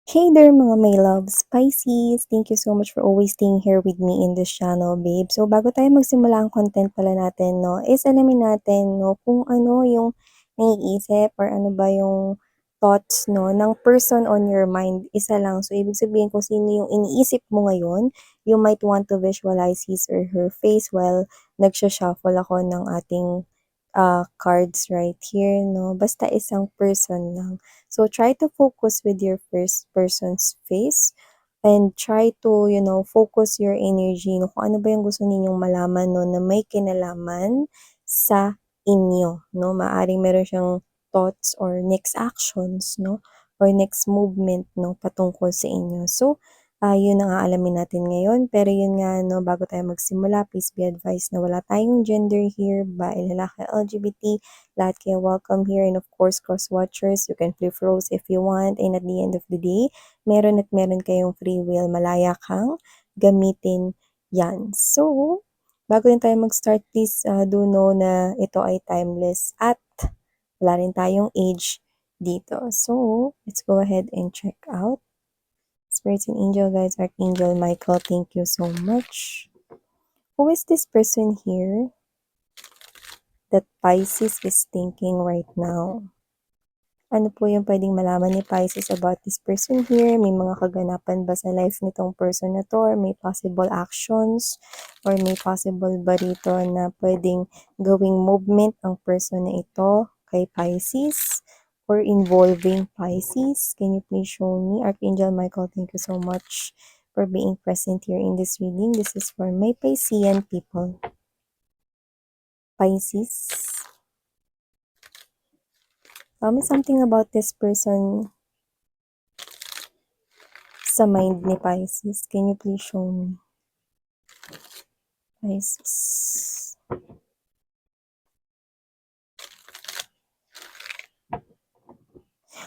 Hey there mga my loves, Pisces! Thank you so much for always staying here with me in this channel, babe. So bago tayo magsimula ang content pala natin, no, is alamin natin, no, kung ano yung naiisip or ano ba yung thoughts, no, ng person on your mind. Isa lang. So ibig sabihin kung sino yung iniisip mo ngayon, you might want to visualize his or her face while nagsha-shuffle ako ng ating cards right here, no? Basta isang person lang. So, try to focus with your first person's face and try to, focus your energy, no? Kung ano ba yung gusto ninyong malaman, no, na may kinalaman sa inyo, no? Maaring meron siyang thoughts or next actions, no? Or next movement, no? Patungkol sa inyo. So, yun ang aalamin natin ngayon. Pero yun nga, no, bago tayo magsimula, please be advised na wala tayong gender here, babae, lalaki, LGBT, lahat kayo welcome here. And of course, cross-watchers, you can flip roles if you want. And at the end of the day, meron at meron kayong free will. Malaya kang gamitin yan. So, bago din tayo mag-start, please do know na ito ay timeless at wala rin tayong age dito. So, let's go ahead and check out. Spirits and angel guides, Archangel Michael, thank you so much. Who is this person here that Pisces is thinking right now? Ano po yung pwedeng malaman ni Pisces about this person here? May mga kaganapan ba sa life nitong person na to? Or may possible actions? Or may possible ba rito na pwedeng gawing movement ang person na ito kay Pisces? Or involving Pisces? Can you please show me? Archangel Michael, thank you so much for being present here in this reading. This is for my Piscean people. Pisces. Tell me something about this person sa mind ni Pisces. Can you please show me? Pisces.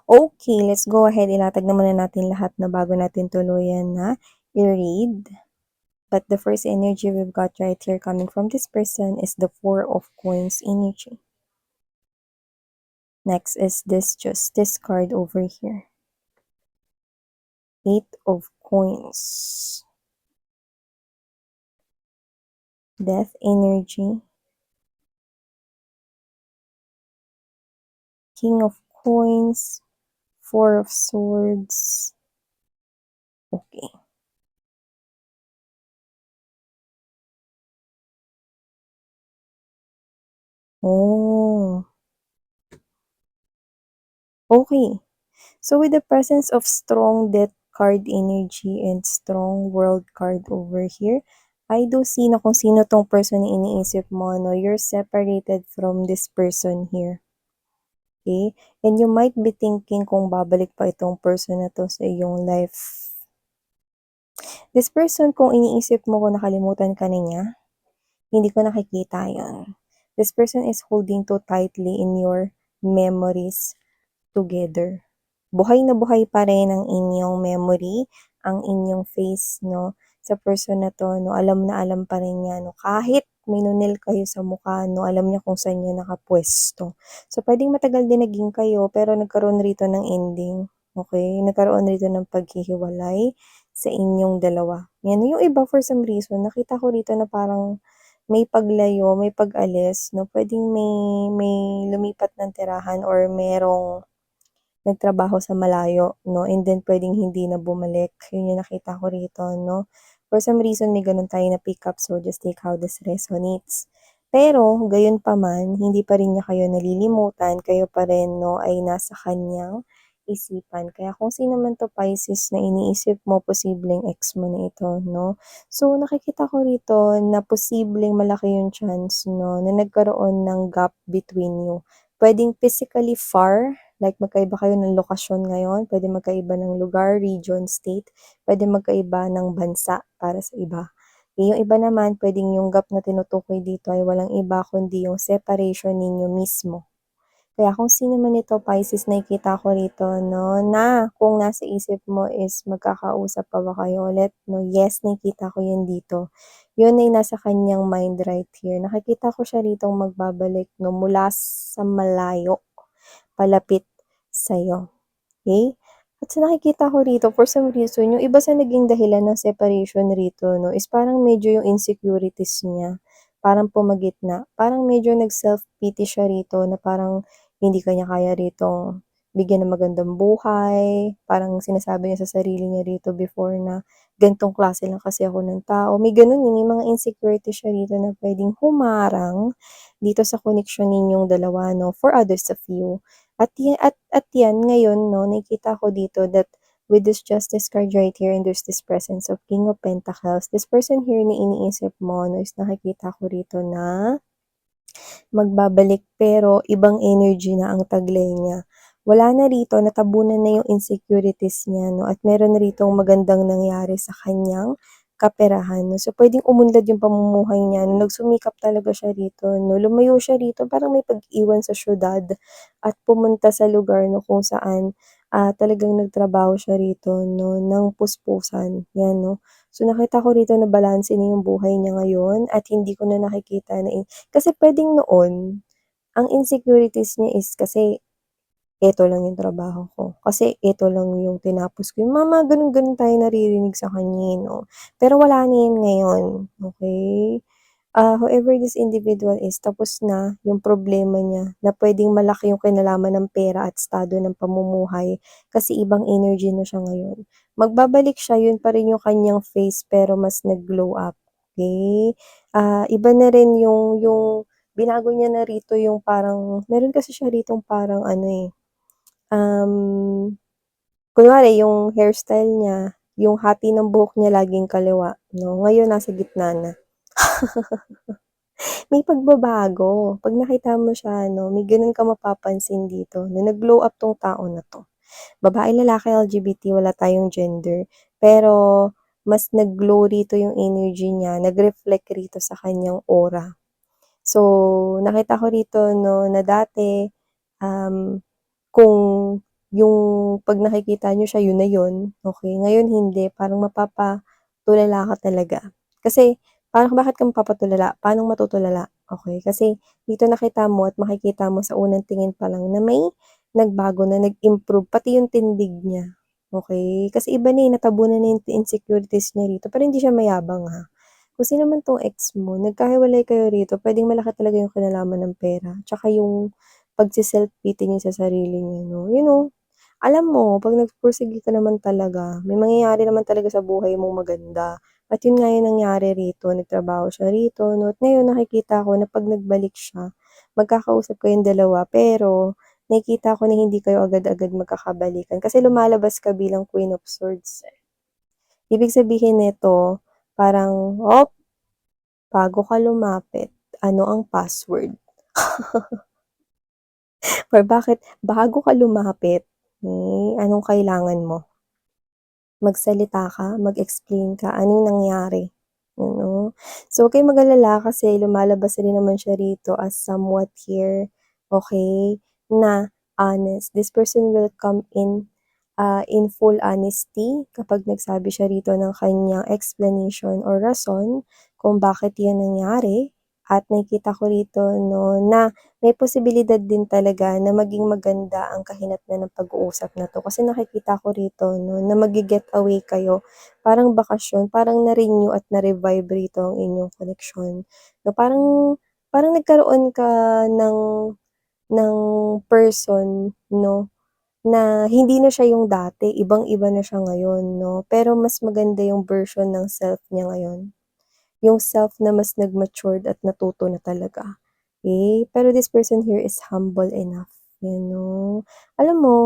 Okay, let's go ahead. Ilatag naman na natin lahat na bago natin tuluyan na i-read. But the first energy we've got right here coming from this person is the Four of Coins energy. Next is this Justice card over here. Eight of Coins. Death energy. King of Coins. Four of Swords. Okay. Oh. Okay. So with the presence of strong death card energy and strong world card over here, I do see na kung sino tong person na iniisip mo, no? You're separated from this person here. Okay? And you might be thinking kung babalik pa itong person na to sa iyong life. This person, kung iniisip mo kung nakalimutan ka na niya, hindi ko nakikita yon. This person is holding too tightly in your memories together. Buhay na buhay pa rin ang inyong memory, ang inyong face, no, sa person na to, no, alam na alam pa rin niya, no, kahit may nunil kayo sa mukha, no, alam niya kung saan niya nakapwesto. So, pwedeng matagal din naging kayo, pero nagkaroon rito ng ending, okay? Nagkaroon rito ng paghihiwalay sa inyong dalawa. Yan, yung iba for some reason, nakita ko rito na parang may paglayo, may pag-alis, no, pwedeng may lumipat ng tirahan or merong nagtrabaho sa malayo, no? And then, pwedeng hindi na bumalik. Yun yung nakita ko rito, no? For some reason, may ganun tayo na pick up, so just take how this resonates. Pero, gayon pa man, hindi pa rin niya kayo nalilimutan, kayo pa rin, no, ay nasa kanyang isipan. Kaya kung sino man to Pisces na iniisip mo, posibleng ex mo na ito, no? So, nakikita ko rito na posibleng malaki yung chance, no, na nagkaroon ng gap between you. Pwedeng physically far, like magkaiba kayo ng lokasyon ngayon, pwede magkaiba ng lugar, region, state, pwede magkaiba ng bansa para sa iba. Yung iba naman, pwedeng yung gap na tinutukoy dito ay walang iba kundi yung separation ninyo mismo. Kaya kung sino man ito, Pisces, nakikita ko rito, no, na kung nasa isip mo is magkakausap pa ba kayo ulit, no, yes, nakikita ko yun dito. Yun ay nasa kanyang mind right here. Nakikita ko siya rito magbabalik, no, mula sa malayo palapit sa'yo. Okay? At sa nakikita ko rito for some reason yung iba sa naging dahilan ng separation rito 'no, is parang medyo yung insecurities niya, parang pumagitna. Parang medyo nag-self-pity siya rito na parang hindi kanya kaya ritong bigyan ng magandang buhay, parang sinasabi niya sa sarili niya rito before na, "Gan'tong klase lang kasi ako ng tao." May gano'n, eh, may mga insecurities siya rito na puwedeng humarang dito sa connection ninyong dalawa 'no, for others of you. At 'yan ngayon 'no, nakikita ko dito that with this Justice card right here and there's this presence of King of Pentacles, this person here na iniisip mo 'no, is nakikita ko rito na magbabalik pero ibang energy na ang taglay niya. Wala na rito, natabunan na yung insecurities niya 'no, at meron na ritong magandang nangyari sa kanyang kaperahan 'no. So, puwedeng umunlad yung pamumuhay niya 'no, nagsumikap talaga siya rito 'no, lumayo siya rito parang may pag-iwan sa siyudad at pumunta sa lugar 'no, kung saan, talagang nagtrabaho siya rito 'no, ng puspusan, 'yan 'no. So, nakita ko rito na balanse na yung buhay niya ngayon at hindi ko na nakikita na kasi puwedeng noon, ang insecurities niya is kasi eto lang yung trabaho ko, kasi eto lang yung tinapos ko, yung mga gano'n-gano'n tayo naririnig sa kanya, eh, 'no. Pero wala na yan ngayon, okey? Whoever this individual is, tapos na yung problema niya na puwedeng malaki yung kinalaman ng pera at estado ng pamumuhay kasi ibang energy na siya ngayon. Magbabalik siya, yun pa rin yung kanyang face pero mas nag-glow up, okey? Iba na rin yung binago niya na rito yung parang meron kasi siya ritong parang ano, eh, um, kunwari yung hairstyle niya, yung hati ng buhok niya laging kaliwa 'no, ngayon nasa gitna na. May pagbabago, 'pag nakita mo siya 'no, may gano'n kang mapapansin dito na nag-glow up 'tong tao na 'to. Babae, lalaki, LGBT, wala tayong gender, pero mas nag-glow rito yung energy niya, nag-reflect rito sa kanyang aura. So, nakita ko rito 'no, na dati, um, kung yung 'pag nakikita niyo siya yun na yun, okey, ngayon hindi, parang mapapatulala ka talaga. Kasi parang bakit ka mapapatulala, paanong matutulala, okey, kasi dito nakita mo at makikita mo sa unang tingin pa lang na may nagbago na, nag-improve, pati yung tindig niya, okey? Kasi iba na, eh, natabunan na yung insecurities niya rito, pero hindi siya mayabang, ha. Kung sino man 'tong ex mo, nagkahiwalay kayo rito, puwedeng malaki talaga yung kinalaman ng pera, tsaka yung pagse-self-pity niya sa sarili niya 'no, alam mo 'pag nagpursige ka naman talaga, may mangyayari naman talaga sa buhay mong maganda. At yun nga yung nangyari rito, nagtrabaho siya rito 'no, at ngayon nakikita ko na 'pag nagbalik siya, magkakausap kayong dalawa pero nakikita ko na hindi kayo agad-agad magkakabalikan kasi lumalabas ka bilang Queen of Swords, eh. Ibig sabihin nito, parang, bago ka lumapit, ano ang password? Or bakit bago ka lumapit, anong kailangan mo? Magsalita ka, mag-explain ka, anong nangyari, ano. So, huwag kayong mag-alala kasi lumalabas rin naman siya rito as somewhat here, okey, na honest. This person will come in full honesty kapag nagsabi siya rito ng kanyang explanation or rason kung bakit 'yan nangyari at nakikita ko rito 'no, na may posibilidad din talaga na maging maganda ang kahinatnan ng pag-uusap na 'to kasi nakikita ko rito 'no, na magge-getaway kayo, parang bakasyon, parang na-renew at na-revive rito ang inyong connection. No, parang parang nagkaroon ka ng person 'no, na hindi na siya yung dati, ibang-iba na siya ngayon 'no, pero mas maganda yung version ng self niya ngayon. Yung self na mas nag-matured at natuto na talaga. Pero this person here is humble enough, you know. Alam mo,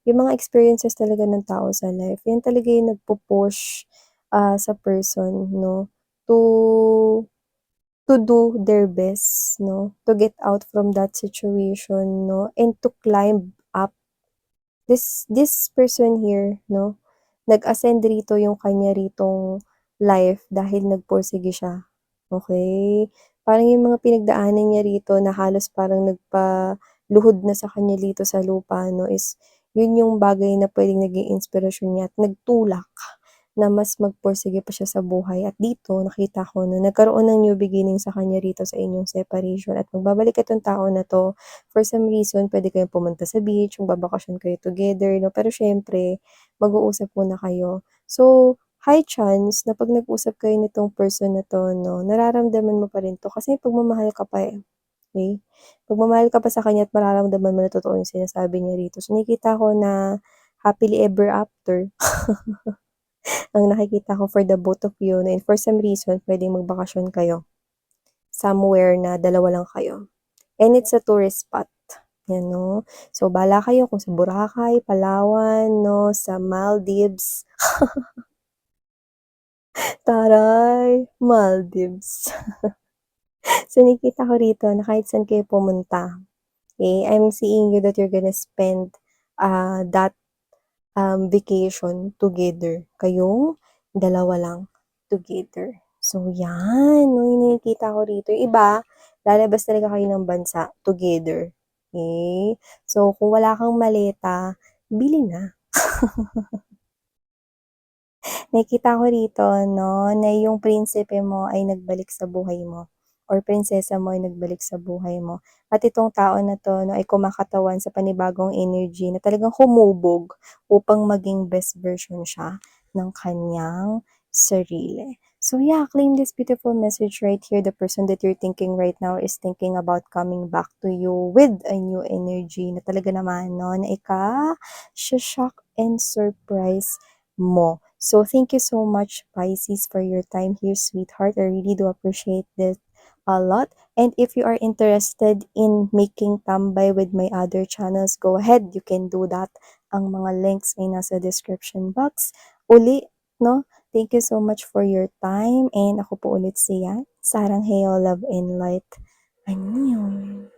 yung mga experiences talaga ng tao sa life, yan talaga yung nagpu-push, sa person 'no, to to do their best 'no, to get out from that situation 'no, and to climb up. This person here 'no, nag-ascend rito yung kanya ritong life dahil nagpursige siya, okey? Parang yung mga pinagdaanan niya rito na halos parang nagpaluhod na sa kanya dito sa lupa 'no, is yun yung bagay na puwedeng naging inspirasyon niya at nagtulak na mas magpursige pa siya sa buhay at dito nakita ko na nagkaroon ng new beginning sa kanya rito sa inyong separation at magbabalik itong tao na 'to. For some reason, puwede kayong pumunta sa beach, magbabakasyon kayo together 'no, pero siyempre mag-uusap muna kayo. So, high chance na 'pag nag-usap kayo nitong person na 'to 'no, nararamdaman mo pa rin 'to kasi pagmamahal ka pa, eh, okey? Pagmamahal ka pa sa kanya at mararamdaman mo na totoo yung sinasabi niya rito. So, nakikita ko na happily ever after ang nakikita ko for the both of you and for some reason puwedeng magbakasyon kayo somewhere na dalawa lang kayo. And it's a tourist spot, 'yan 'no. So, bahala kayo kung sa Boracay, Palawan 'no, sa Maldives. Taray, Maldives. So, nakikita ko rito na kahit saan kayo pumunta, okay, I'm seeing you that you're gonna spend, that vacation together, kayong dalawa lang together. So 'yan, 'no, yung nakikita ko rito. Yung iba, lalabas talaga kayo ng bansa together, okey? So kung wala kang maleta, bili na. Nakikita ko rito 'no, na yung prinsipe mo ay nagbalik sa buhay mo or prinsesa mo ay nagbalik sa buhay mo. At itong tao na 'to 'no, ay kumakatawan sa panibagong energy na talagang humubog upang maging best version siya ng kanyang sarili. So yeah, claim this beautiful message right here. The person that you're thinking right now is thinking about coming back to you with a new energy na talaga naman 'no, na shock and surprise mo. So thank you so much, Pisces, for your time here, sweetheart. I really do appreciate this a lot. And if you are interested in making tambay with my other channels, go ahead. You can do that. Ang mga links ay nasa description box. Uli, no? Thank you so much for your time. And ako po ulit siya, Sarang Heo, Love and Light. Annyeong!